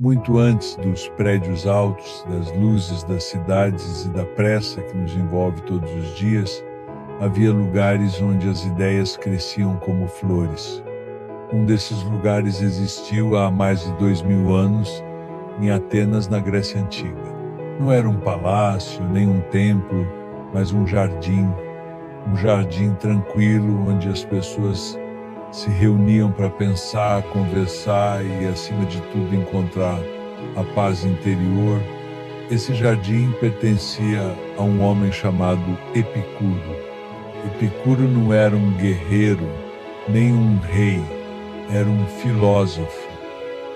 Muito antes dos prédios altos, das luzes das cidades e da pressa que nos envolve todos os dias, havia lugares onde as ideias cresciam como flores. Um desses lugares existiu há mais de 2000 anos, em Atenas, na Grécia Antiga. Não era um palácio, nem um templo, mas um jardim tranquilo onde as pessoas se reuniam para pensar, conversar e, acima de tudo, encontrar a paz interior. Esse jardim pertencia a um homem chamado Epicuro. Epicuro não era um guerreiro, nem um rei, era um filósofo,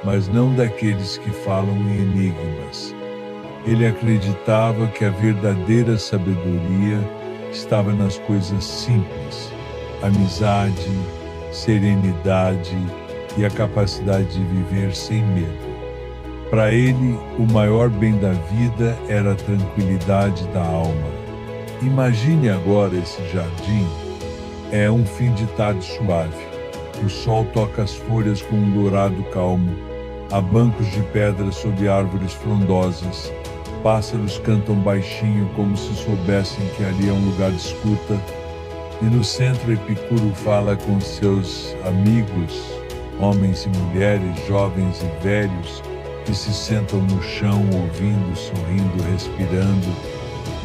mas não daqueles que falam em enigmas. Ele acreditava que a verdadeira sabedoria estava nas coisas simples: amizade, serenidade e a capacidade de viver sem medo. Para ele, o maior bem da vida era a tranquilidade da alma. Imagine agora esse jardim. É um fim de tarde suave. O sol toca as folhas com um dourado calmo. Há bancos de pedra sob árvores frondosas. Pássaros cantam baixinho como se soubessem que ali é um lugar de escuta. E no centro, Epicuro fala com seus amigos, homens e mulheres, jovens e velhos, que se sentam no chão, ouvindo, sorrindo, respirando.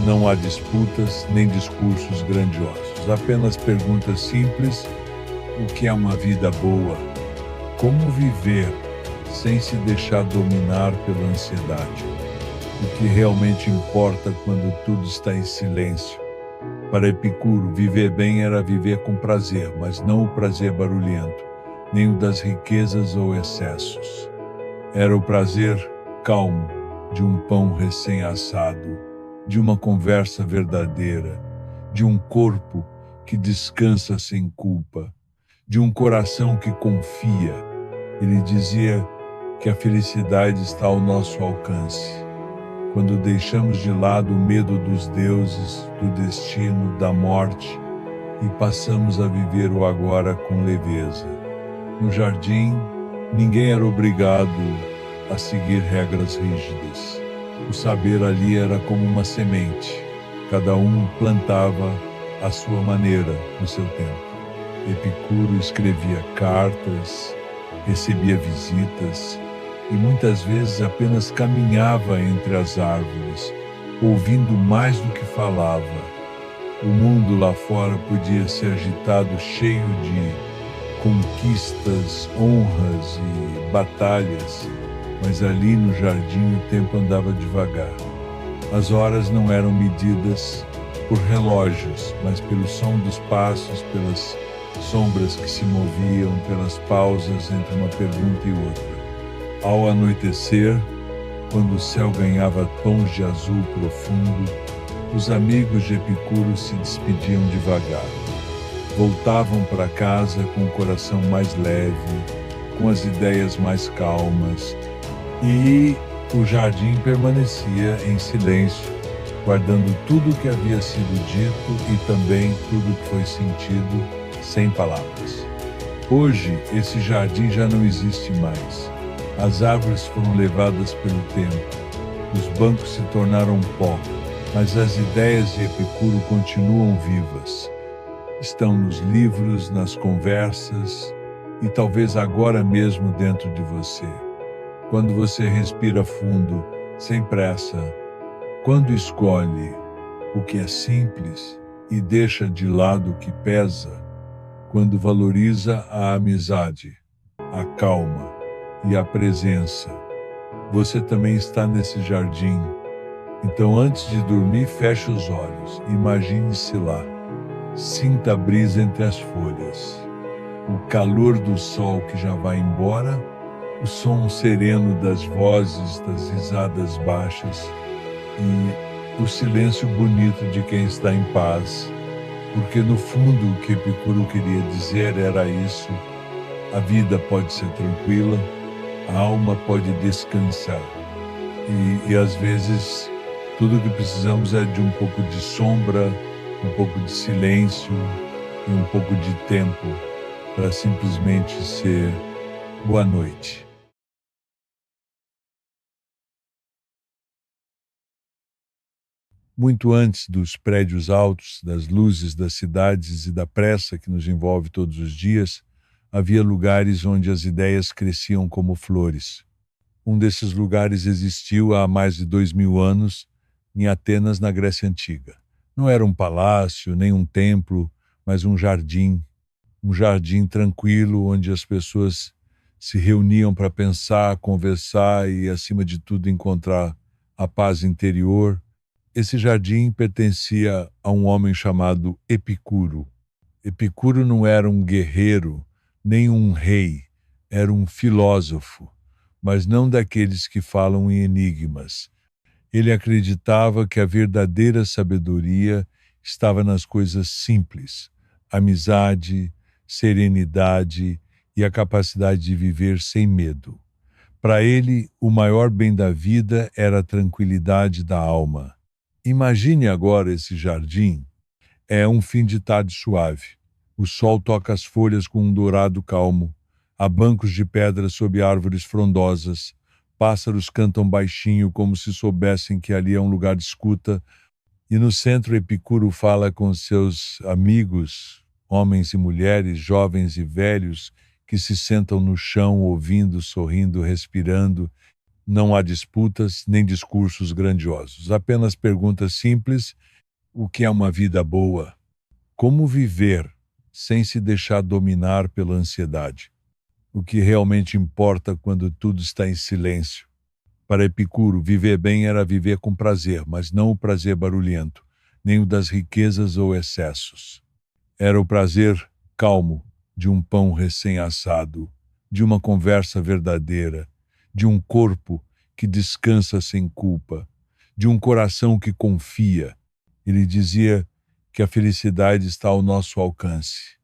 Não há disputas nem discursos grandiosos, apenas perguntas simples: o que é uma vida boa? Como viver sem se deixar dominar pela ansiedade? O que realmente importa quando tudo está em silêncio? Para Epicuro, viver bem era viver com prazer, mas não o prazer barulhento, nem o das riquezas ou excessos. Era o prazer calmo de um pão recém-assado, de uma conversa verdadeira, de um corpo que descansa sem culpa, de um coração que confia. Ele dizia que a felicidade está ao nosso alcance. Quando deixamos de lado o medo dos deuses, do destino, da morte e passamos a viver o agora com leveza. No jardim, ninguém era obrigado a seguir regras rígidas. O saber ali era como uma semente. Cada um plantava à sua maneira, no seu tempo. Epicuro escrevia cartas, recebia visitas e muitas vezes apenas caminhava entre as árvores, ouvindo mais do que falava. O mundo lá fora podia ser agitado, cheio de conquistas, honras e batalhas, mas ali no jardim o tempo andava devagar. As horas não eram medidas por relógios, mas pelo som dos passos, pelas sombras que se moviam, pelas pausas entre uma pergunta e outra. Ao anoitecer, quando o céu ganhava tons de azul profundo, os amigos de Epicuro se despediam devagar. Voltavam para casa com o coração mais leve, com as ideias mais calmas, e o jardim permanecia em silêncio, guardando tudo o que havia sido dito e também tudo o que foi sentido sem palavras. Hoje, esse jardim já não existe mais. As árvores foram levadas pelo tempo, os bancos se tornaram pó, mas as ideias de Epicuro continuam vivas. Estão nos livros, nas conversas e talvez agora mesmo dentro de você. Quando você respira fundo, sem pressa, quando escolhe o que é simples e deixa de lado o que pesa, quando valoriza a amizade, a calma e a presença, você também está nesse jardim. Então, antes de dormir, feche os olhos, imagine-se lá, sinta a brisa entre as folhas, o calor do sol que já vai embora, o som sereno das vozes, das risadas baixas e o silêncio bonito de quem está em paz, porque no fundo o que Epicuro queria dizer era isso: a vida pode ser tranquila, a alma pode descansar e às vezes tudo o que precisamos é de um pouco de sombra, um pouco de silêncio e um pouco de tempo para simplesmente ser boa noite. Muito antes dos prédios altos, das luzes das cidades e da pressa que nos envolve todos os dias, havia lugares onde as ideias cresciam como flores. Um desses lugares existiu há mais de 2000 anos, em Atenas, na Grécia Antiga. Não era um palácio, nem um templo, mas um jardim tranquilo onde as pessoas se reuniam para pensar, conversar e, acima de tudo, encontrar a paz interior. Esse jardim pertencia a um homem chamado Epicuro. Epicuro não era um guerreiro, nem um rei, era um filósofo, mas não daqueles que falam em enigmas. Ele acreditava que a verdadeira sabedoria estava nas coisas simples: amizade, serenidade e a capacidade de viver sem medo. Para ele, o maior bem da vida era a tranquilidade da alma. Imagine agora esse jardim. É um fim de tarde suave. O sol toca as folhas com um dourado calmo. Há bancos de pedra sob árvores frondosas. Pássaros cantam baixinho como se soubessem que ali é um lugar de escuta. E no centro, Epicuro fala com seus amigos, homens e mulheres, jovens e velhos, que se sentam no chão, ouvindo, sorrindo, respirando. Não há disputas nem discursos grandiosos, apenas perguntas simples: o que é uma vida boa? Como viver sem se deixar dominar pela ansiedade? O que realmente importa quando tudo está em silêncio? Para Epicuro, viver bem era viver com prazer, mas não o prazer barulhento, nem o das riquezas ou excessos. Era o prazer calmo de um pão recém-assado, de uma conversa verdadeira, de um corpo que descansa sem culpa, de um coração que confia. Ele dizia que a felicidade está ao nosso alcance.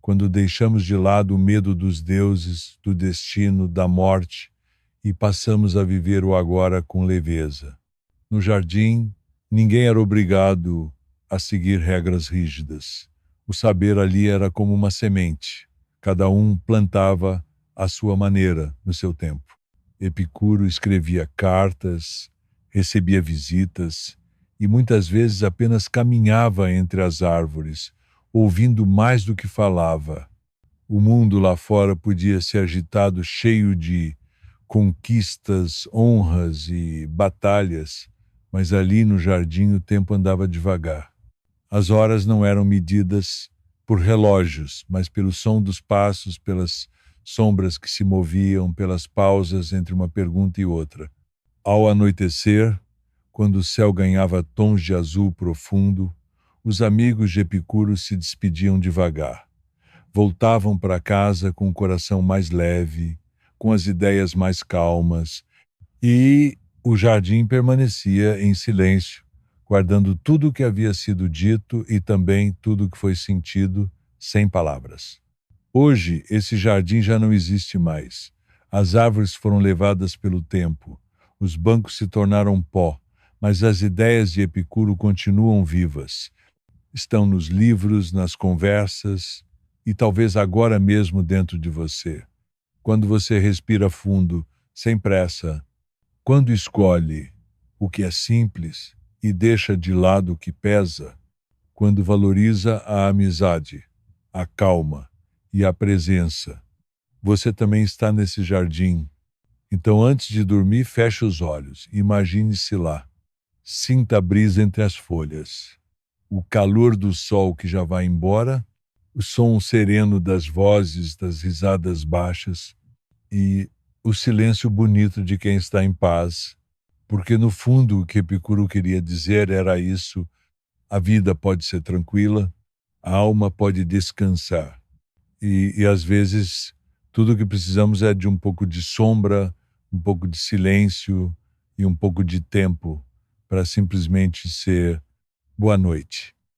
Quando deixamos de lado o medo dos deuses, do destino, da morte e passamos a viver o agora com leveza. No jardim, ninguém era obrigado a seguir regras rígidas. O saber ali era como uma semente. Cada um plantava à sua maneira, no seu tempo. Epicuro escrevia cartas, recebia visitas e muitas vezes apenas caminhava entre as árvores, ouvindo mais do que falava. O mundo lá fora podia ser agitado, cheio de conquistas, honras e batalhas, mas ali no jardim o tempo andava devagar. As horas não eram medidas por relógios, mas pelo som dos passos, pelas sombras que se moviam, pelas pausas entre uma pergunta e outra. Ao anoitecer, quando o céu ganhava tons de azul profundo, os amigos de Epicuro se despediam devagar. Voltavam para casa com o coração mais leve, com as ideias mais calmas, e o jardim permanecia em silêncio, guardando tudo o que havia sido dito e também tudo o que foi sentido, sem palavras. Hoje, esse jardim já não existe mais. As árvores foram levadas pelo tempo, os bancos se tornaram pó, mas as ideias de Epicuro continuam vivas. Estão nos livros, nas conversas e talvez agora mesmo dentro de você. Quando você respira fundo, sem pressa, quando escolhe o que é simples e deixa de lado o que pesa, quando valoriza a amizade, a calma e a presença, você também está nesse jardim. Então, antes de dormir, feche os olhos, imagine-se lá. Sinta a brisa entre as folhas, o calor do sol que já vai embora, o som sereno das vozes, das risadas baixas e o silêncio bonito de quem está em paz. Porque, no fundo, o que Epicuro queria dizer era isso: a vida pode ser tranquila, a alma pode descansar. E às vezes, tudo o que precisamos é de um pouco de sombra, um pouco de silêncio e um pouco de tempo para simplesmente ser boa noite.